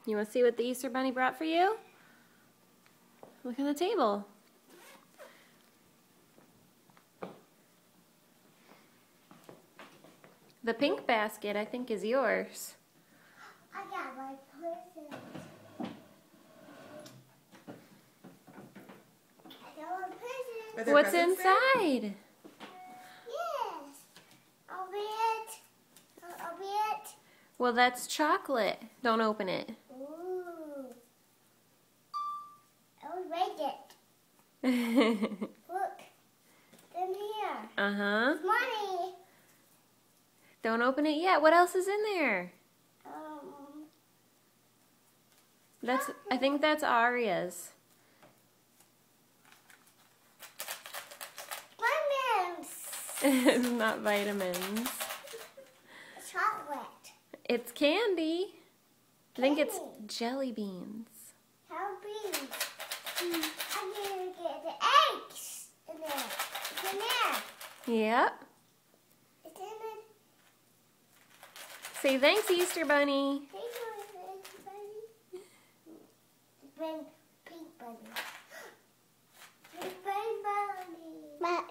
You want to see what the Easter Bunny brought for you? Look on the table. The pink basket, I think, is yours. I got my present. I got my present. Are there What's presents there? inside? Yes. Open it. Open it. Well, that's chocolate. Don't open it. Ooh. I'll break it. Look. In here. Uh-huh. Money. Don't open it yet. What else is in there? I think that's Aria's. Lemons. It's not vitamins. Chocolate. It's candy. I think it's Candy. jelly beans. How beans? I'm gonna get the eggs in there. It's in there. Yep. It's in it. Say thanks, Easter Bunny. Thank you, buddy. Bring pink bunny. Pink bunny.